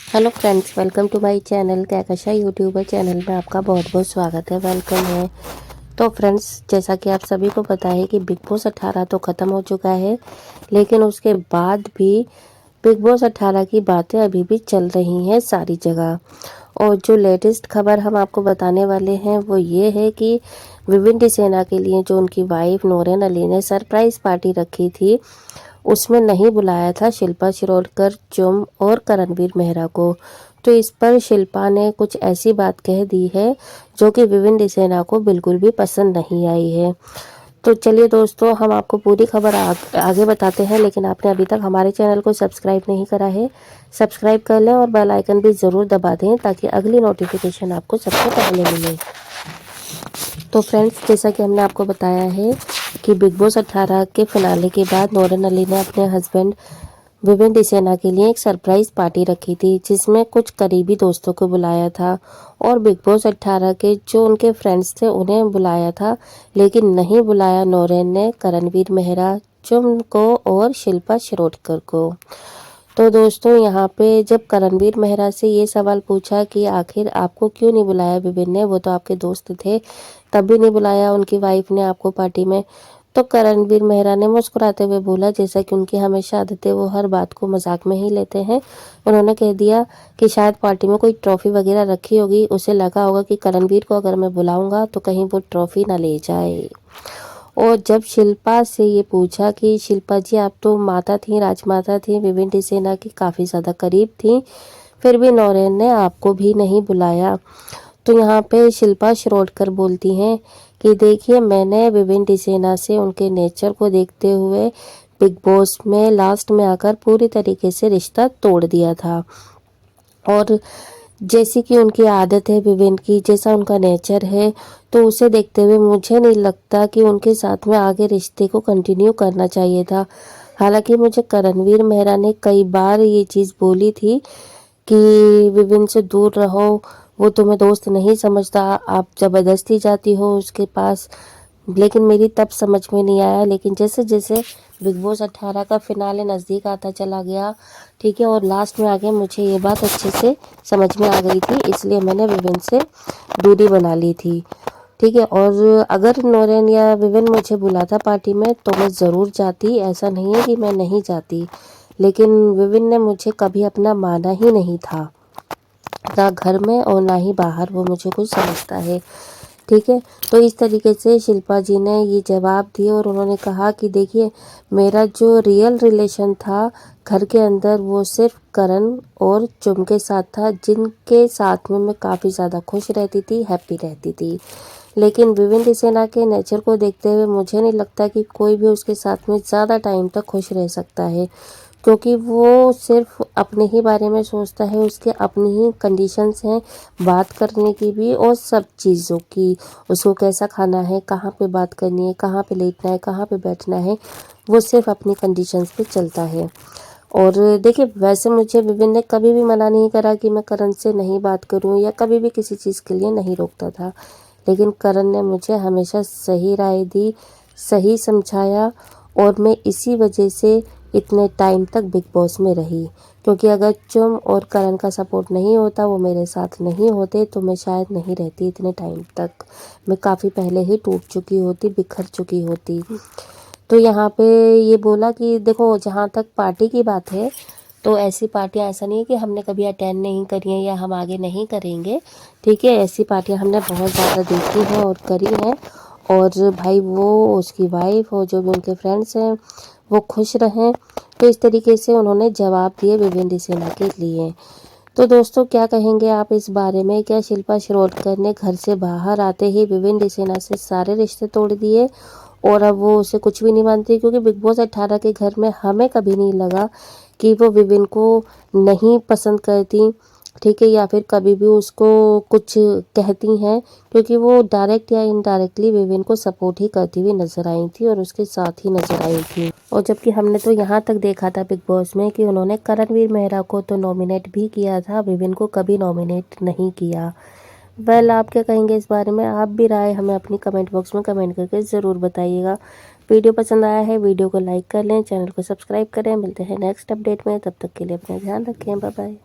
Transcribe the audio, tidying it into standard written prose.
Hello friends, welcome to my channel Kahkasha YouTuber channel में आपका बहुत बहुत स्वागत है, वेलकम है। तो फ्रेंड्स, जैसा कि आप सभी को पता है कि बिग बॉस 18 तो ख़त्म हो चुका है, लेकिन उसके बाद भी बिग बॉस 18 की बातें अभी भी चल रही हैं सारी जगह। और जो लेटेस्ट खबर हम आपको बताने वाले हैं वो ये है कि विभिन्न सेना के लिए जो उनकी वाइफ नूरन अली ने सरप्राइज़ पार्टी रखी थी, उसमें नहीं बुलाया था शिल्पा शिरोडकर, चुम और करणवीर मेहरा को। तो इस पर शिल्पा ने कुछ ऐसी बात कह दी है जो कि विभिन्न सेना को बिल्कुल भी पसंद नहीं आई है। तो चलिए दोस्तों, हम आपको पूरी खबर आगे बताते हैं, लेकिन आपने अभी तक हमारे चैनल को सब्सक्राइब नहीं करा है, सब्सक्राइब कर लें और बेल आइकन भी ज़रूर दबा दें ताकि अगली नोटिफिकेशन आपको सबसे पहले मिले। तो फ्रेंड्स, जैसा कि हमने आपको बताया है कि बिग बॉस 18 के फिनाले के बाद नूरन अली ने अपने हस्बैंड विवेक सेना के लिए एक सरप्राइज़ पार्टी रखी थी, जिसमें कुछ करीबी दोस्तों को बुलाया था और बिग बॉस 18 के जो उनके फ्रेंड्स थे उन्हें बुलाया था, लेकिन नहीं बुलाया नूरन ने करणवीर मेहरा, चुम को और शिल्पा शिरोडकर को। तो दोस्तों, यहाँ पे जब करणवीर मेहरा से ये सवाल पूछा कि आखिर आपको क्यों नहीं बुलाया विवेक ने, वो तो आपके दोस्त थे, तब भी नहीं बुलाया उनकी वाइफ ने आपको पार्टी में। तो करणवीर मेहरा ने मुस्कुराते हुए बोला, जैसा कि उनकी हमेशा आदत है, वो हर बात को मजाक में ही लेते हैं। उन्होंने कह दिया कि शायद पार्टी में कोई ट्रॉफी वगैरह रखी होगी, उसे लगा होगा कि करणवीर को अगर मैं बुलाऊंगा तो कहीं वो ट्रॉफी ना ले जाए। और जब शिल्पा से ये पूछा कि शिल्पा जी, आप तो माता थी, राजमाता थी, विभिन्न सेना की काफ़ी ज़्यादा करीब थी, फिर भी नौरेन ने आपको भी नहीं बुलाया। तो यहाँ पे शिल्पा शिरोडकर बोलती हैं कि देखिए, मैंने विभिन्न सेना से उनके नेचर को देखते हुए बिग बॉस में लास्ट में आकर पूरी तरीके से रिश्ता तोड़ दिया था। और जैसी कि उनकी आदत है विवेन की, जैसा उनका नेचर है, तो उसे देखते हुए मुझे नहीं लगता कि उनके साथ में आगे रिश्ते को कंटिन्यू करना चाहिए था। हालांकि मुझे करणवीर मेहरा ने कई बार ये चीज़ बोली थी कि विवेन से दूर रहो, वो तुम्हें दोस्त नहीं समझता, आप ज़बरदस्ती जाती हो उसके पास, लेकिन मेरी तब समझ में नहीं आया। लेकिन जैसे जैसे बिग बॉस 18 का फिनाले नज़दीक आता चला गया, ठीक है, और लास्ट में आके मुझे ये बात अच्छे से समझ में आ गई थी, इसलिए मैंने विवेन से दूरी बना ली थी, ठीक है। और अगर नौरेन या विवेन मुझे बुलाता पार्टी में तो मैं ज़रूर जाती, ऐसा नहीं है कि मैं नहीं जाती, लेकिन विवेन ने मुझे कभी अपना माना ही नहीं था, ना घर में और ना ही बाहर वो मुझे कुछ समझता है, ठीक है। तो इस तरीके से शिल्पा जी ने ये जवाब दिए और उन्होंने कहा कि देखिए, मेरा जो रियल रिलेशन था घर के अंदर वो सिर्फ करण और चुम के साथ था, जिनके साथ में मैं काफ़ी ज़्यादा खुश रहती थी, हैप्पी रहती थी। लेकिन विभिन्न सेना के नेचर को देखते हुए मुझे नहीं लगता कि कोई भी उसके साथ में ज़्यादा टाइम तक खुश रह सकता है, क्योंकि वो सिर्फ अपने ही बारे में सोचता है, उसके अपनी ही कंडीशंस हैं बात करने की भी और सब चीज़ों की। उसको कैसा खाना है, कहाँ पे बात करनी है, कहाँ पे लेटना है, कहाँ पे बैठना है, वो सिर्फ अपनी कंडीशंस पे चलता है। और देखिए, वैसे मुझे विभिन्न ने कभी भी मना नहीं करा कि मैं करण से नहीं बात करूं, या कभी भी किसी चीज़ के लिए नहीं रोकता था, लेकिन करण ने मुझे हमेशा सही राय दी, सही समझाया, और मैं इसी वजह से इतने टाइम तक बिग बॉस में रही। क्योंकि अगर चुम और करण का सपोर्ट नहीं होता, वो मेरे साथ नहीं होते, तो मैं शायद नहीं रहती इतने टाइम तक, मैं काफ़ी पहले ही टूट चुकी होती, बिखर चुकी होती। तो यहाँ पे ये बोला कि देखो, जहाँ तक पार्टी की बात है, तो ऐसी पार्टियाँ ऐसा नहीं है कि हमने कभी अटेंड नहीं करी हैं या हम आगे नहीं करेंगे, ठीक है। ऐसी पार्टियाँ हमने बहुत ज़्यादा देखी हैं और करी हैं, और भाई वो, उसकी वाइफ और जो भी उनके फ्रेंड्स हैं वो खुश रहें। तो इस तरीके से उन्होंने जवाब दिए विभिन्न सेना के लिए। तो दोस्तों, क्या कहेंगे आप इस बारे में? क्या शिल्पा शिरोडकर ने घर से बाहर आते ही विभिन्न सेना से सारे रिश्ते तोड़ दिए और अब वो उसे कुछ भी नहीं मानती? क्योंकि बिग बॉस 18 के घर में हमें कभी नहीं लगा कि वो विभिन्न को नहीं पसंद करती, ठीक है, या फिर कभी भी उसको कुछ कहती हैं, क्योंकि वो डायरेक्ट या इनडायरेक्टली विवेन को सपोर्ट ही करती हुई नजर आई थी और उसके साथ ही नजर आई थी। और जबकि हमने तो यहाँ तक देखा था बिग बॉस में कि उन्होंने करणवीर मेहरा को तो नॉमिनेट भी किया था, विवेन को कभी नॉमिनेट नहीं किया। वेल, आप क्या कहेंगे इस बारे में? आप भी राय हमें अपनी कमेंट बॉक्स में कमेंट करके ज़रूर बताइएगा। वीडियो पसंद आया है, वीडियो को लाइक कर लें, चैनल को सब्सक्राइब करें। मिलते हैं नेक्स्ट अपडेट में, तब तक के लिए अपना ध्यान रखें, बाय बाय।